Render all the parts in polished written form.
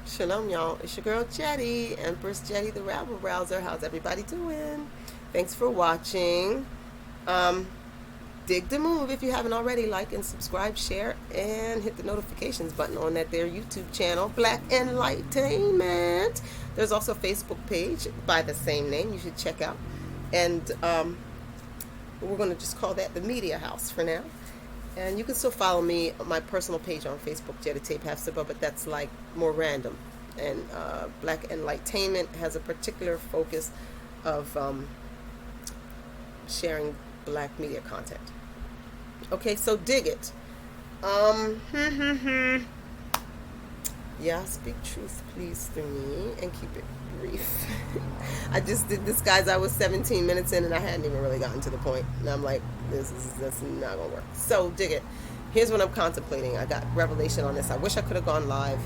Shalom, y'all. It's your girl Jetty, Empress Jetty, the Rabble Browser. How's everybody doing? Thanks for watching. Um, Dig the move if you haven't already. Like and subscribe, share, and hit the notifications button on that there YouTube channel, Black Enlightenment. There's also a Facebook page by the same name you should check out. And we're going to just call that the Media House for now. And you can still follow me on my personal page on Facebook, Jetty Tape Half Sippa, but that's like more random. And Black Enlightenment has a particular focus of sharing black media content. Okay, so dig it. Yeah, speak truth, please, through me, and keep it brief. I just did this, guys. I was 17 minutes in, and I hadn't even really gotten to the point. And I'm like, this not gonna work. So dig it. Here's what I'm contemplating. I got revelation on this. I wish I could have gone live.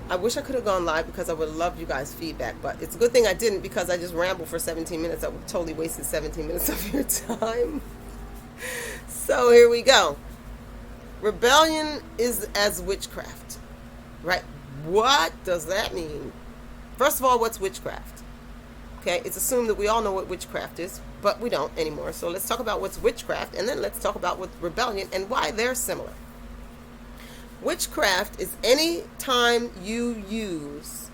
Because I would love you guys' feedback, but it's a good thing I didn't, because I just rambled for 17 minutes. I totally wasted 17 minutes of your time. So here we go. Rebellion is as witchcraft, right? What does that mean? First of all, what's witchcraft? Okay, it's assumed that we all know what witchcraft is, but we don't anymore. So let's talk about what's witchcraft, and then let's talk about what rebellion and why they're similar. Witchcraft is any time you use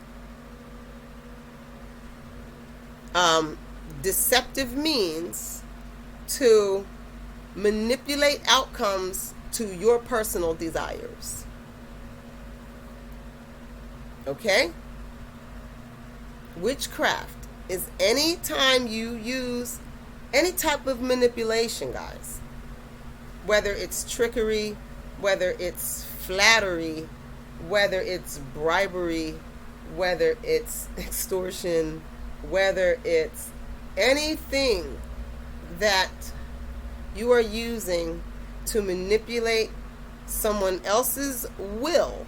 deceptive means to manipulate outcomes to your personal desires. Okay? Witchcraft is any time you use any type of manipulation, guys. Whether it's trickery, whether it's flattery, whether it's bribery, whether it's extortion, whether it's anything that you are using to manipulate someone else's will,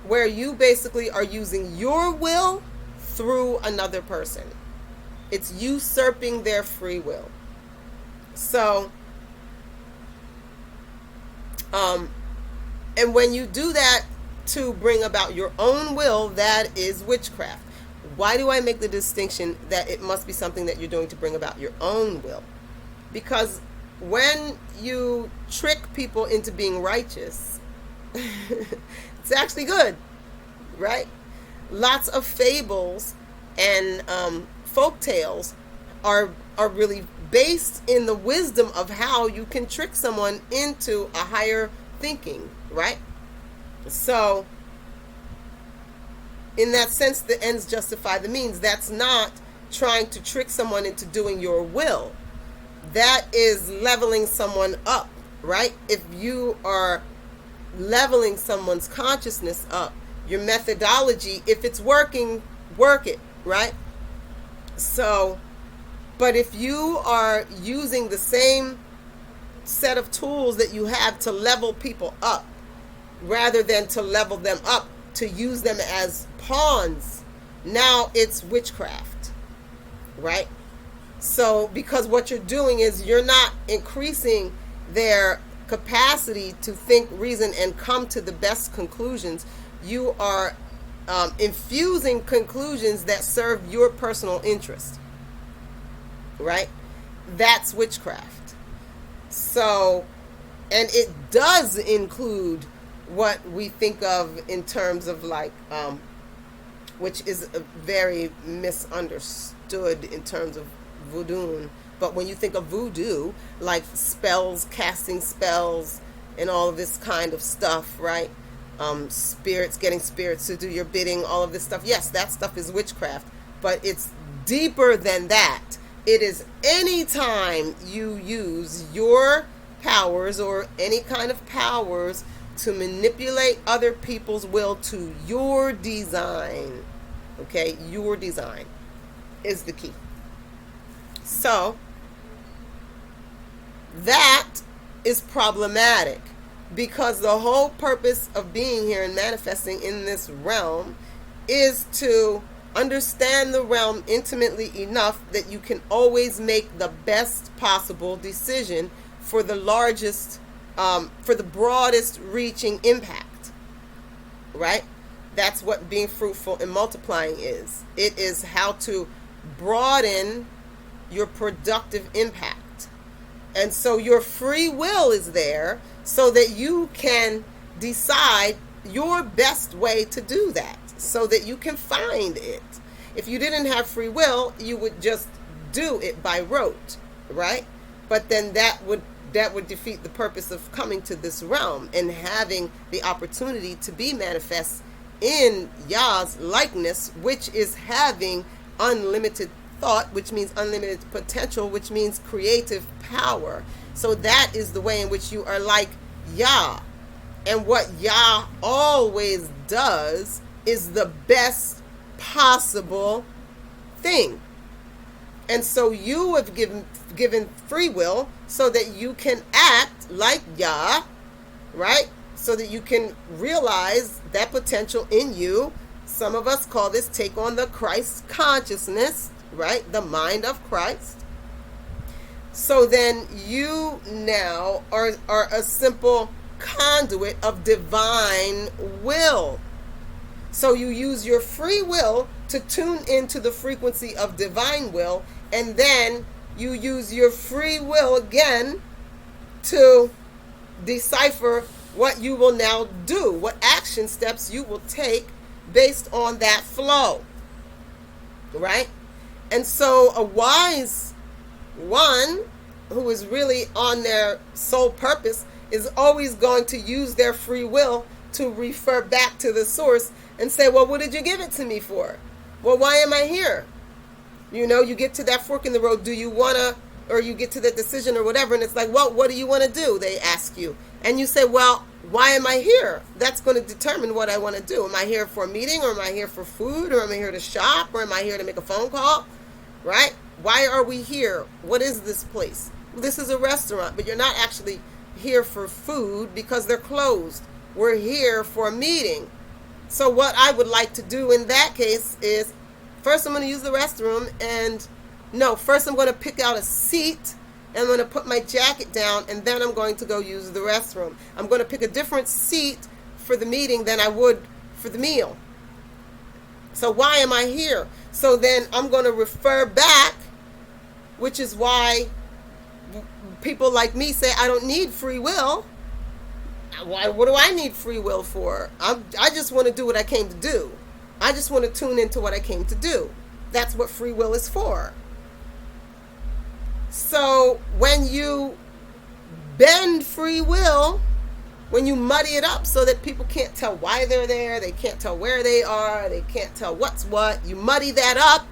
where you basically are using your will through another person. It's usurping their free will. So, and when you do that to bring about your own will, that is witchcraft. Why do I make the distinction that it must be something that you're doing to bring about your own will? Because when you trick people into being righteous, it's actually good, right? Lots of fables and folk tales are really based in the wisdom of how you can trick someone into a higher thinking, right? So, in that sense, the ends justify the means. That's not trying to trick someone into doing your will. That is leveling someone up, right? If you are leveling someone's consciousness up, your methodology, if it's working, work it, right? So, but if you are using the same set of tools that you have to level people up, rather than to level them up, to use them as pawns, now it's witchcraft, right? So, because what you're doing is you're not increasing their capacity to think, reason, and come to the best conclusions. You are infusing conclusions that serve your personal interest, right? That's witchcraft. So, and it does include what we think of in terms of like, which is very misunderstood in terms of voodoo. But when you think of voodoo, like spells, casting spells, and all of this kind of stuff, right? Spirits, getting spirits to do your bidding, all of this stuff. Yes, that stuff is witchcraft, but it's deeper than that. It is any time you use your powers or any kind of powers to manipulate other people's will to your design. Okay, your design is the key. So, that is problematic, because the whole purpose of being here and manifesting in this realm is to understand the realm intimately enough that you can always make the best possible decision for the largest, for the broadest reaching impact. right? That's what being fruitful and multiplying is. It is how to broaden your productive impact. And so your free will is there so that you can decide your best way to do that, so that you can find it. If you didn't have free will, you would just do it by rote, right? But then that would defeat the purpose of coming to this realm and having the opportunity to be manifest in Yah's likeness, which is having unlimited thought, which means unlimited potential, which means creative power. So that is the way in which you are like Yah. And what Yah always does is the best possible thing. And so you have given free will so that you can act like Yah, right? So that you can realize that potential in you. Some of us call this take on the Christ consciousness, right? The mind of Christ. So then you now are a simple conduit of divine will. So you use your free will to tune into the frequency of divine will, and then you use your free will again to decipher what you will now do, what action steps you will take based on that flow, right? And so a wise one who is really on their sole purpose is always going to use their free will to refer back to the source and say, well, what did you give it to me for? Well, why am I here? You know, you get to that fork in the road. Do you want to, or you get to the decision or whatever, and it's like, well, what do you want to do? They ask you. And you say, well, why am I here? That's going to determine what I want to do. Am I here for a meeting, or am I here for food, or am I here to shop, or am I here to make a phone call? Right? Why are we here? What is this place? This is a restaurant, but you're not actually here for food because they're closed. We're here for a meeting. So what I would like to do in that case is, first I'm going to use the restroom, and first I'm going to pick out a seat, and I'm going to put my jacket down, and then I'm going to go use the restroom. I'm going to pick a different seat for the meeting than I would for the meal. So why am I here? So then I'm going to refer back, which is why people like me say, I don't need free will. What do I need free will for? I just want to do what I came to do. I just want to tune into what I came to do. That's what free will is for. So when you bend free will, when you muddy it up so that people can't tell why they're there, they can't tell where they are, they can't tell what's what, you muddy that up,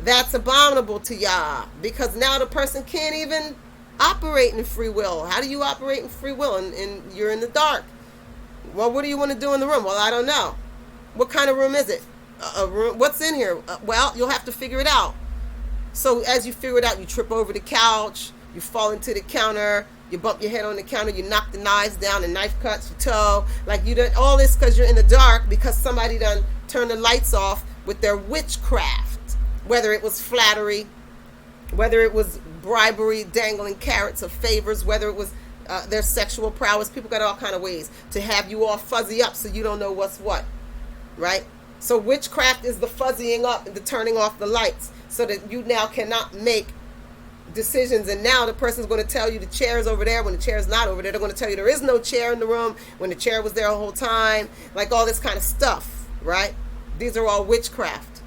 that's abominable to Yah, because now the person can't even operate in free will. How do you operate in free will and you're in the dark? Well, what do you want to do in the room? Well, I don't know. What kind of room is it? A room? What's in here? Well, you'll have to figure it out. So as you figure it out, you trip over the couch, you fall into the counter, you bump your head on the counter, you knock the knives down, the knife cuts your toe. Like you did all this because you're in the dark, because somebody done turned the lights off with their witchcraft. Whether it was flattery, whether it was bribery, dangling carrots of favors, whether it was their sexual prowess. People got all kind of ways to have you all fuzzy up so you don't know what's what, right? So witchcraft is the fuzzying up and the turning off the lights so that you now cannot make decisions. And now the person's going to tell you the chair is over there when the chair is not over there. They're going to tell you there is no chair in the room when the chair was there the whole time. Like all this kind of stuff, right? These are all witchcraft.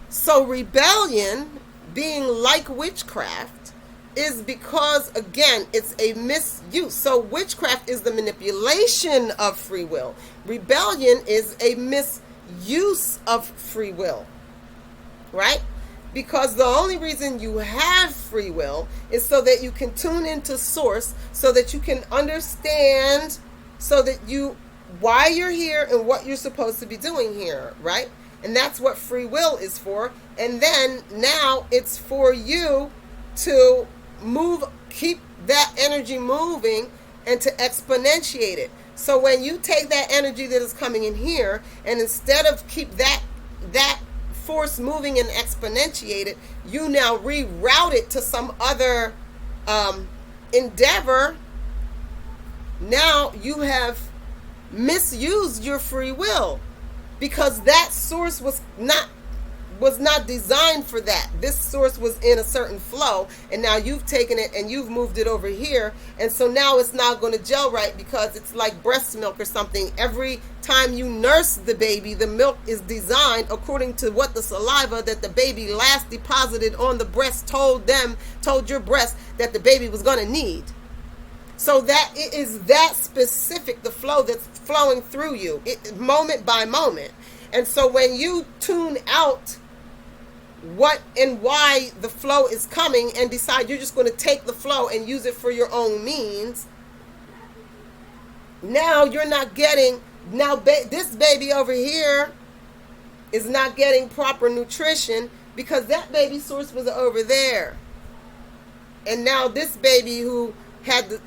So rebellion, being like witchcraft, is because, again, it's a misuse. So witchcraft is the manipulation of free will. Rebellion is a misuse of free will, right? Because the only reason you have free will is so that you can tune into source, so that you can understand, so that why you're here and what you're supposed to be doing here, right? And that's what free will is for. And then now it's for you to keep that energy moving and to exponentiate it. So when you take that energy that is coming in here, and instead of keep that force moving and exponentiate it, you now reroute it to some other endeavor. Now you have misused your free will, because that source was not designed for that. This source was in a certain flow, and now you've taken it and you've moved it over here, and so now it's not going to gel right, because it's like breast milk or something. Every time you nurse the baby, the milk is designed according to what the saliva that the baby last deposited on the breast told your breast that the baby was going to need. So that it is that specific, the flow that's flowing through you, moment by moment. And so when you tune out what and why the flow is coming and decide you're just going to take the flow and use it for your own means, now you're not getting, this baby over here is not getting proper nutrition because that baby source was over there. And now this baby who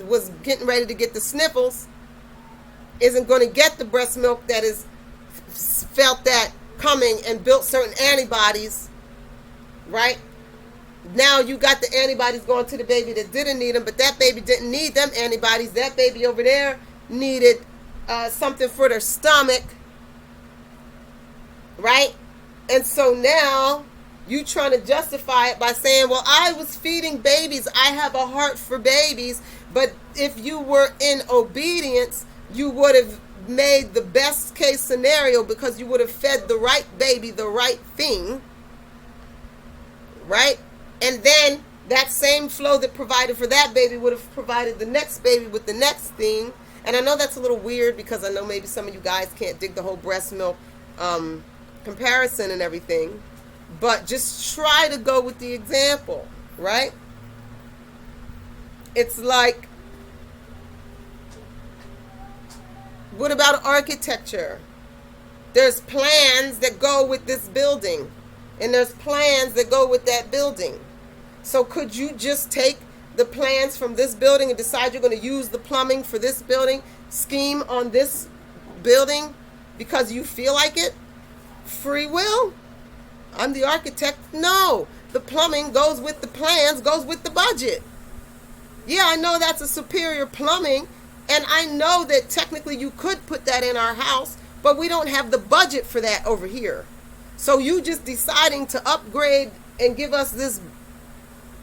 was getting ready to get the sniffles isn't going to get the breast milk that is felt that coming and built certain antibodies, right? Now you got the antibodies going to the baby that didn't need them, but that baby didn't need them antibodies. That baby over there needed something for their stomach, right? And so now you trying to justify it by saying, well, I was feeding babies, I have a heart for babies. But if you were in obedience, you would have made the best case scenario, because you would have fed the right baby the right thing, right? And then that same flow that provided for that baby would have provided the next baby with the next thing. And I know that's a little weird, because I know maybe some of you guys can't dig the whole breast milk comparison and everything, but just try to go with the example, right? It's like, what about architecture? There's plans that go with this building, and there's plans that go with that building. So could you just take the plans from this building and decide you're going to use the plumbing for this building, scheme on this building because you feel like it? Free will? I'm the architect. No, the plumbing goes with the plans, goes with the budget. Yeah, I know that's a superior plumbing, and I know that technically you could put that in our house, but we don't have the budget for that over here. So you just deciding to upgrade and give us this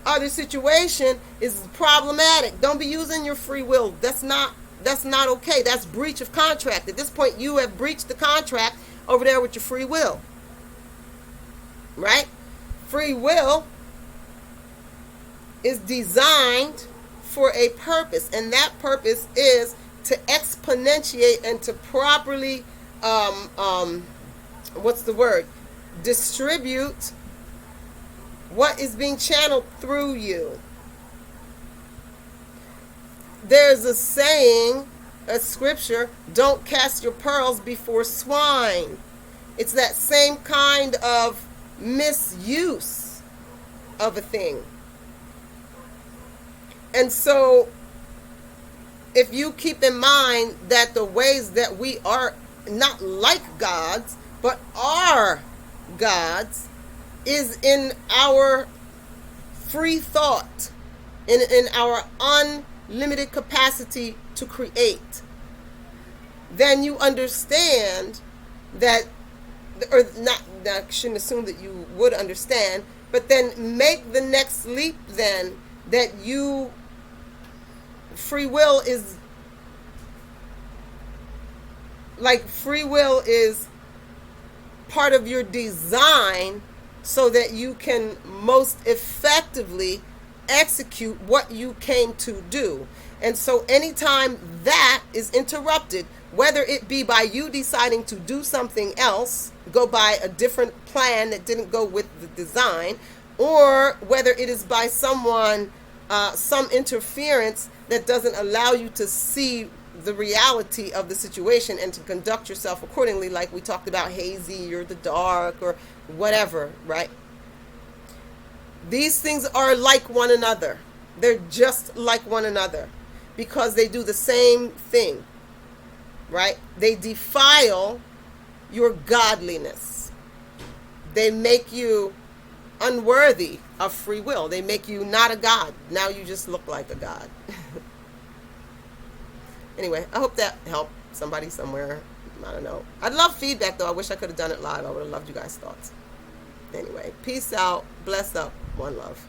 other situation is problematic. Don't be using your free will. That's not okay. That's breach of contract. At this point, you have breached the contract over there with your free will. Right? Free will is designed for a purpose, and that purpose is to exponentiate and to properly distribute what is being channeled through you. There's a saying, a scripture, don't cast your pearls before swine. It's that same kind of misuse of a thing. And so if you keep in mind that the ways that we are not like gods, but are gods, is in our free thought, in our unlimited capacity to create, then you understand that, or not, I shouldn't assume that you would understand, but then make the next leap then that you, free will is part of your design so that you can most effectively execute what you came to do. And so anytime that is interrupted, whether it be by you deciding to do something else, go by a different plan that didn't go with the design, or whether it is by someone, some interference that doesn't allow you to see the reality of the situation and to conduct yourself accordingly, like we talked about hazy or the dark or whatever, right? These things are like one another. They're just like one another because they do the same thing, right? They defile your godliness. They make you unworthy of free will. They make you not a god. Now you just look like a god. Anyway, I hope that helped somebody somewhere. I don't know. I'd love feedback, though. I wish I could have done it live. I would have loved you guys' thoughts. Anyway, peace out. Bless up. One love.